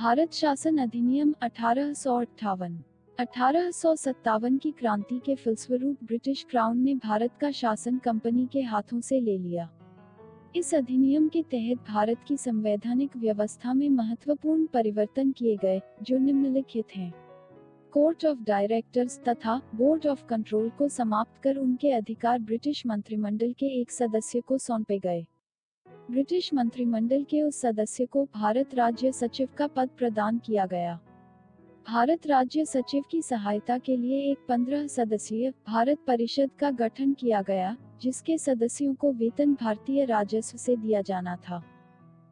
भारत शासन अधिनियम 1858। 1857 की क्रांति के फलस्वरूप ब्रिटिश क्राउन ने भारत का शासन कंपनी के हाथों से ले लिया। इस अधिनियम के तहत भारत की संवैधानिक व्यवस्था में महत्वपूर्ण परिवर्तन किए गए, जो निम्नलिखित हैं। कोर्ट ऑफ डायरेक्टर्स तथा बोर्ड ऑफ कंट्रोल को समाप्त कर उनके अधिकार ब्रिटिश मंत्रिमंडल के एक सदस्य को सौंपे गए। ब्रिटिश मंत्रिमंडल के उस सदस्य को भारत राज्य सचिव का पद प्रदान किया गया। भारत राज्य सचिव की सहायता के लिए एक 15 सदस्यीय भारत परिषद का गठन किया गया, जिसके सदस्यों को वेतन भारतीय राजस्व से दिया जाना था।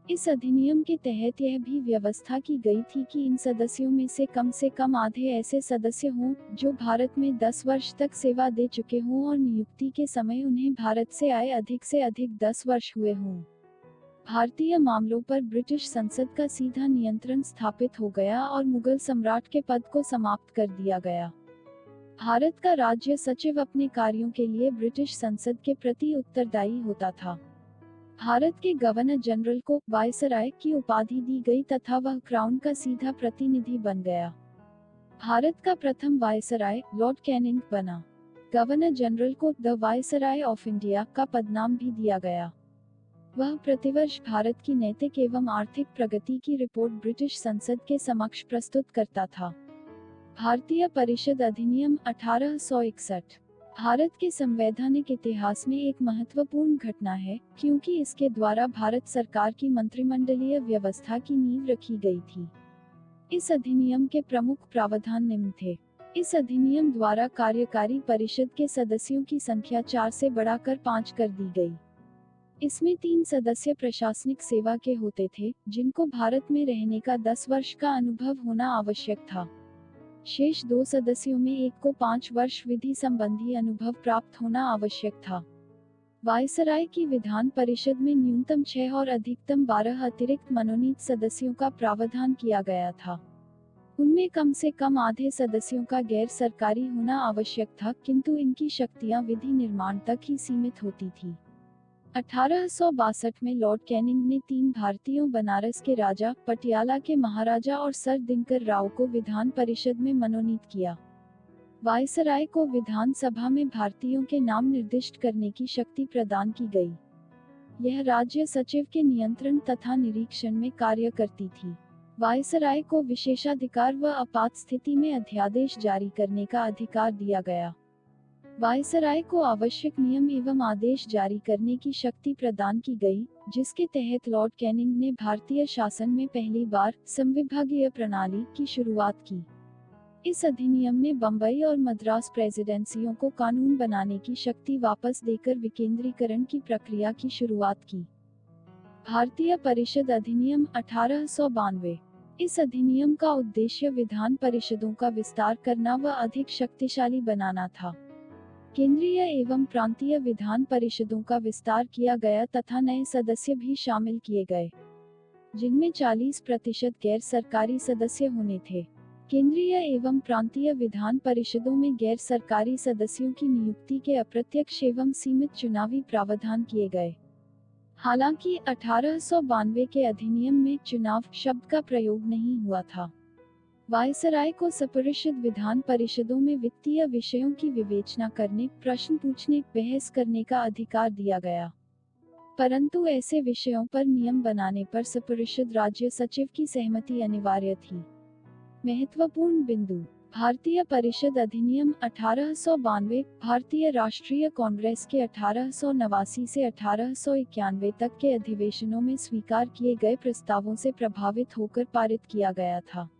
इस अधिनियम के तहत यह भी व्यवस्था की गई थी कि इन सदस्यों में से कम आधे ऐसे सदस्य हों जो भारत में 10 वर्ष तक सेवा दे चुके हों और नियुक्ति के समय उन्हें भारत से आए अधिक से अधिक 10 वर्ष हुए हों। भारतीय मामलों पर ब्रिटिश संसद का सीधा नियंत्रण स्थापित हो गया और मुगल सम्राट के पद को समाप्त कर दिया गया। भारत का राज्य सचिव अपने कार्यों के लिए ब्रिटिश संसद के प्रति उत्तरदायी होता था। भारत के गवर्नर जनरल को वायसराय की उपाधि दी गई तथा वह क्राउन का सीधा प्रतिनिधि बन गया। भारत का प्रथम वायसराय लॉर्ड कैनिंग बना। गवर्नर जनरल को द वायसराय ऑफ इंडिया का पदनाम भी दिया गया। वह प्रतिवर्ष भारत की नैतिक एवं आर्थिक प्रगति की रिपोर्ट ब्रिटिश संसद के समक्ष प्रस्तुत करता था। भारतीय परिषद अधिनियम 1861 भारत के संवैधानिक इतिहास में एक महत्वपूर्ण घटना है, क्योंकि इसके द्वारा भारत सरकार की मंत्रिमंडलीय व्यवस्था की नींव रखी गई थी। इस अधिनियम के प्रमुख प्रावधान निम्न थे। इस अधिनियम द्वारा कार्यकारी परिषद के सदस्यों की संख्या 4 से बढ़ाकर 5 कर दी गई। इसमें 3 सदस्य प्रशासनिक सेवा के होते थे, जिनको भारत में रहने का 10 वर्ष का अनुभव होना आवश्यक था। शेष 2 सदस्यों में एक को 5 वर्ष विधि संबंधी अनुभव प्राप्त होना आवश्यक था। वायसराय की विधान परिषद में न्यूनतम 6 और अधिकतम 12 अतिरिक्त मनोनीत सदस्यों का प्रावधान किया गया था। उनमें कम से कम आधे सदस्यों का गैर सरकारी होना आवश्यक था, किंतु इनकी शक्तियां विधि निर्माण तक ही सीमित होती थी। 1862 में लॉर्ड कैनिंग ने 3 भारतीयों बनारस के राजा, पटियाला के महाराजा और सर दिनकर राव को विधान परिषद में मनोनीत किया। वायसराय को विधान सभा में भारतीयों के नाम निर्दिष्ट करने की शक्ति प्रदान की गई। यह राज्य सचिव के नियंत्रण तथा निरीक्षण में कार्य करती थी। वायसराय को विशेषाधिकार व आपात स्थिति में अध्यादेश जारी करने का अधिकार दिया गया। वायसराय को आवश्यक नियम एवं आदेश जारी करने की शक्ति प्रदान की गई, जिसके तहत लॉर्ड कैनिंग ने भारतीय शासन में पहली बार संविभागीय प्रणाली की शुरुआत की। इस अधिनियम ने बम्बई और मद्रास प्रेसिडेंसियों को कानून बनाने की शक्ति वापस देकर विकेंद्रीकरण की प्रक्रिया की शुरुआत की। भारतीय परिषद अधिनियम 1892 इस अधिनियम का उद्देश्य विधान परिषदों का विस्तार करना व अधिक शक्तिशाली बनाना था। केंद्रीय एवं प्रांतीय विधान परिषदों का विस्तार किया गया तथा नए सदस्य भी शामिल किए गए, जिनमें 40% गैर सरकारी सदस्य होने थे। केंद्रीय एवं प्रांतीय विधान परिषदों में गैर सरकारी सदस्यों की नियुक्ति के अप्रत्यक्ष एवं सीमित चुनावी प्रावधान किए गए। हालांकि 1892 के अधिनियम में चुनाव शब्द का प्रयोग नहीं हुआ था। वायसराय को सपरिषद विधान परिषदों में वित्तीय विषयों की विवेचना करने, प्रश्न पूछने, बहस करने का अधिकार दिया गया, परंतु ऐसे विषयों पर नियम बनाने पर सपरिषद राज्य सचिव की सहमति अनिवार्य थी। महत्वपूर्ण बिंदु: भारतीय परिषद अधिनियम 1892 भारतीय राष्ट्रीय कांग्रेस के 1889 से 1891 तक के अधिवेशनों में स्वीकार किए गए प्रस्तावों से प्रभावित होकर पारित किया गया था।